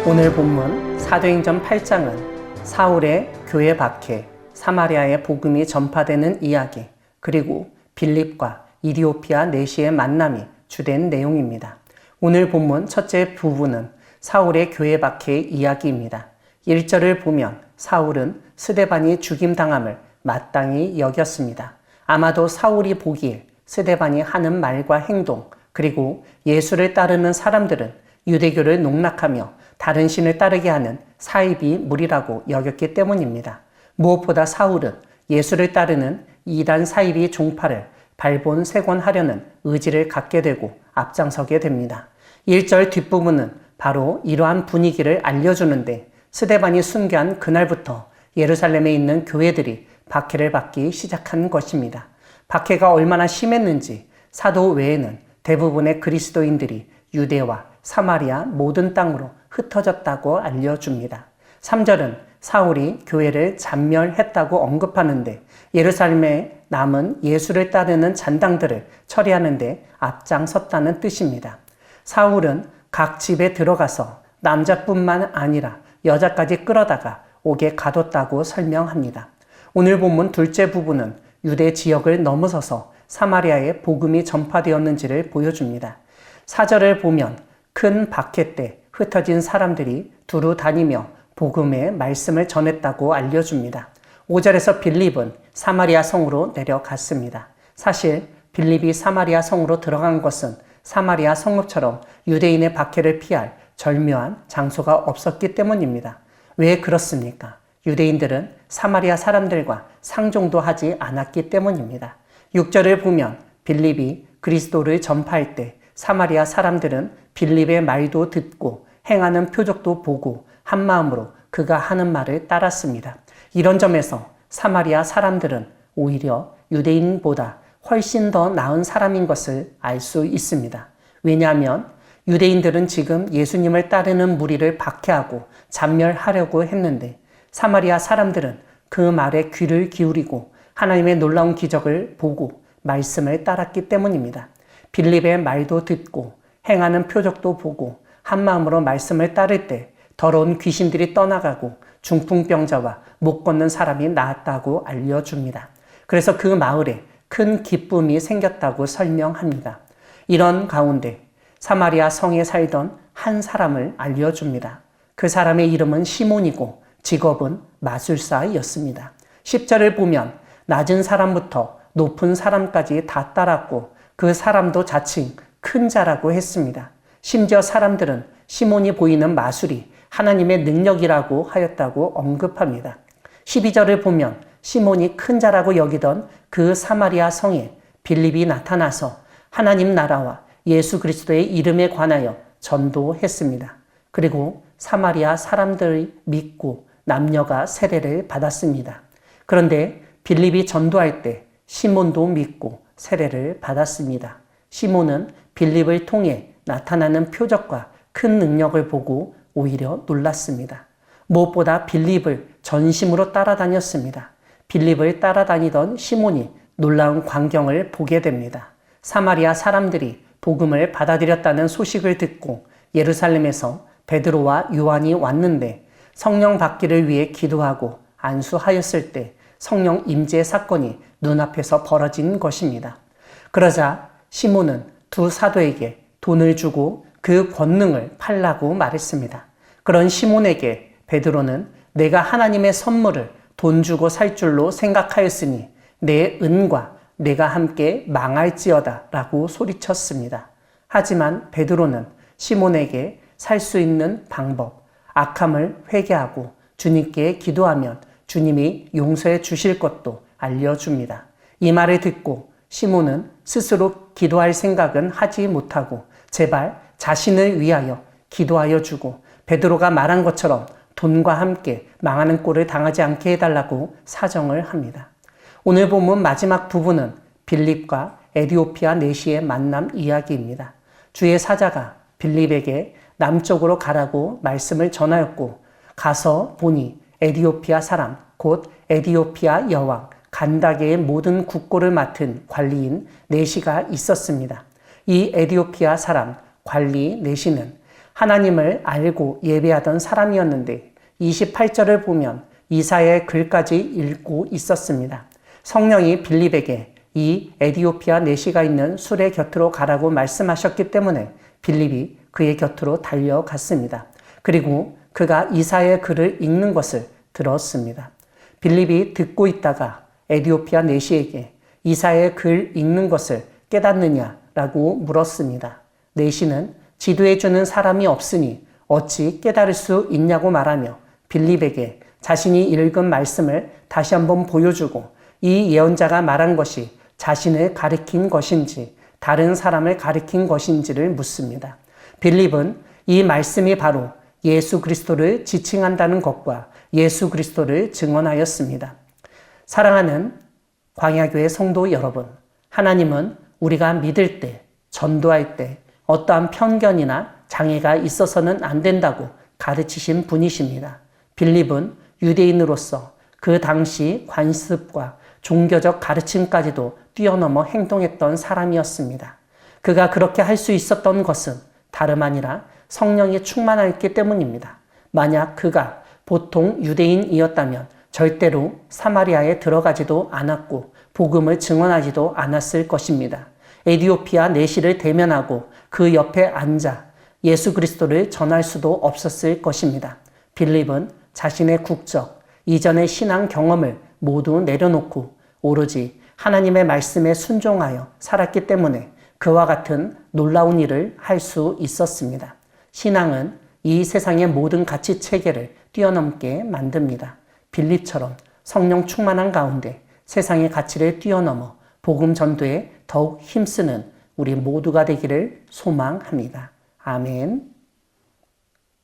오늘 본문 사도행전 8장은 사울의 교회 박해, 사마리아의 복음이 전파되는 이야기, 그리고 빌립과 이디오피아 내시의 만남이 주된 내용입니다. 오늘 본문 첫째 부분은 사울의 교회 박해의 이야기입니다. 1절을 보면 사울은 스데반이 죽임당함을 마땅히 여겼습니다. 아마도 사울이 보기에 스데반이 하는 말과 행동, 그리고 예수를 따르는 사람들은 유대교를 농락하며 다른 신을 따르게 하는 사이비 무리라고 여겼기 때문입니다. 무엇보다 사울은 예수를 따르는 이단 사이비 종파를 발본색원하려는 의지를 갖게 되고 앞장서게 됩니다. 1절 뒷부분은 바로 이러한 분위기를 알려주는데 스데반이 순교한 그날부터 예루살렘에 있는 교회들이 박해를 받기 시작한 것입니다. 박해가 얼마나 심했는지 사도 외에는 대부분의 그리스도인들이 유대와 사마리아 모든 땅으로 흩어졌다고 알려줍니다. 3절은 사울이 교회를 잔멸했다고 언급하는데 예루살렘에 남은 예수를 따르는 잔당들을 처리하는데 앞장섰다는 뜻입니다. 사울은 각 집에 들어가서 남자뿐만 아니라 여자까지 끌어다가 옥에 가뒀다고 설명합니다. 오늘 본문 둘째 부분은 유대 지역을 넘어서서 사마리아에 복음이 전파되었는지를 보여줍니다. 4절을 보면 큰 박해 때 흩어진 사람들이 두루 다니며 복음의 말씀을 전했다고 알려줍니다. 5절에서 빌립은 사마리아 성으로 내려갔습니다. 사실 빌립이 사마리아 성으로 들어간 것은 사마리아 성읍처럼 유대인의 박해를 피할 절묘한 장소가 없었기 때문입니다. 왜 그렇습니까? 유대인들은 사마리아 사람들과 상종도 하지 않았기 때문입니다. 6절을 보면 빌립이 그리스도를 전파할 때 사마리아 사람들은 빌립의 말도 듣고 행하는 표적도 보고 한마음으로 그가 하는 말을 따랐습니다. 이런 점에서 사마리아 사람들은 오히려 유대인보다 훨씬 더 나은 사람인 것을 알 수 있습니다. 왜냐하면 유대인들은 지금 예수님을 따르는 무리를 박해하고 잔멸하려고 했는데 사마리아 사람들은 그 말에 귀를 기울이고 하나님의 놀라운 기적을 보고 말씀을 따랐기 때문입니다. 빌립의 말도 듣고 행하는 표적도 보고 한마음으로 말씀을 따를 때 더러운 귀신들이 떠나가고 중풍병자와 못 걷는 사람이 나았다고 알려줍니다. 그래서 그 마을에 큰 기쁨이 생겼다고 설명합니다. 이런 가운데 사마리아 성에 살던 한 사람을 알려줍니다. 그 사람의 이름은 시몬이고 직업은 마술사였습니다. 10절을 보면 낮은 사람부터 높은 사람까지 다 따랐고 그 사람도 자칭 큰 자라고 했습니다. 심지어 사람들은 시몬이 보이는 마술이 하나님의 능력이라고 하였다고 언급합니다. 12절을 보면 시몬이 큰 자라고 여기던 그 사마리아 성에 빌립이 나타나서 하나님 나라와 예수 그리스도의 이름에 관하여 전도했습니다. 그리고 사마리아 사람들이 믿고 남녀가 세례를 받았습니다. 그런데 빌립이 전도할 때 시몬도 믿고 세례를 받았습니다. 시몬은 빌립을 통해 나타나는 표적과 큰 능력을 보고 오히려 놀랐습니다. 무엇보다 빌립을 전심으로 따라다녔습니다. 빌립을 따라다니던 시몬이 놀라운 광경을 보게 됩니다. 사마리아 사람들이 복음을 받아들였다는 소식을 듣고 예루살렘에서 베드로와 요한이 왔는데 성령 받기를 위해 기도하고 안수하였을 때 성령 임재 사건이 눈앞에서 벌어진 것입니다. 그러자 시몬은 두 사도에게 돈을 주고 그 권능을 팔라고 말했습니다. 그런 시몬에게 베드로는 내가 하나님의 선물을 돈 주고 살 줄로 생각하였으니 내 은과 내가 함께 망할지어다 라고 소리쳤습니다. 하지만 베드로는 시몬에게 살 수 있는 방법, 악함을 회개하고 주님께 기도하면 주님이 용서해 주실 것도 알려줍니다. 이 말을 듣고 시몬은 스스로 기도할 생각은 하지 못하고 제발 자신을 위하여 기도하여 주고 베드로가 말한 것처럼 돈과 함께 망하는 꼴을 당하지 않게 해달라고 사정을 합니다. 오늘 본문 마지막 부분은 빌립과 에디오피아 내시의 만남 이야기입니다. 주의 사자가 빌립에게 남쪽으로 가라고 말씀을 전하였고 가서 보니 에디오피아 사람 곧 에디오피아 여왕 간다게의 모든 국고를 맡은 관리인 내시가 있었습니다. 이 에디오피아 사람 관리 내시는 하나님을 알고 예배하던 사람이었는데 28절을 보면 이사야의 글까지 읽고 있었습니다. 성령이 빌립에게 이 에디오피아 내시가 있는 술의 곁으로 가라고 말씀하셨기 때문에 빌립이 그의 곁으로 달려갔습니다. 그리고 그가 이사야의 글을 읽는 것을 들었습니다. 빌립이 듣고 있다가 에디오피아 내시에게 이사야의 글 읽는 것을 깨닫느냐라고 물었습니다. 내시는 지도해주는 사람이 없으니 어찌 깨달을 수 있냐고 말하며 빌립에게 자신이 읽은 말씀을 다시 한번 보여주고 이 예언자가 말한 것이 자신을 가리킨 것인지 다른 사람을 가리킨 것인지를 묻습니다. 빌립은 이 말씀이 바로 예수 그리스도를 지칭한다는 것과 예수 그리스도를 증언하였습니다. 사랑하는 광야교회 성도 여러분, 하나님은 우리가 믿을 때, 전도할 때 어떠한 편견이나 장애가 있어서는 안 된다고 가르치신 분이십니다. 빌립은 유대인으로서 그 당시 관습과 종교적 가르침까지도 뛰어넘어 행동했던 사람이었습니다. 그가 그렇게 할 수 있었던 것은 다름 아니라 성령이 충만했기 때문입니다. 만약 그가 보통 유대인이었다면 절대로 사마리아에 들어가지도 않았고 복음을 증언하지도 않았을 것입니다. 에디오피아 내시를 대면하고 그 옆에 앉아 예수 그리스도를 전할 수도 없었을 것입니다. 빌립은 자신의 국적, 이전의 신앙 경험을 모두 내려놓고 오로지 하나님의 말씀에 순종하여 살았기 때문에 그와 같은 놀라운 일을 할 수 있었습니다. 신앙은 이 세상의 모든 가치 체계를 뛰어넘게 만듭니다. 빌립처럼 성령 충만한 가운데 세상의 가치를 뛰어넘어 복음 전도에 더욱 힘쓰는 우리 모두가 되기를 소망합니다. 아멘.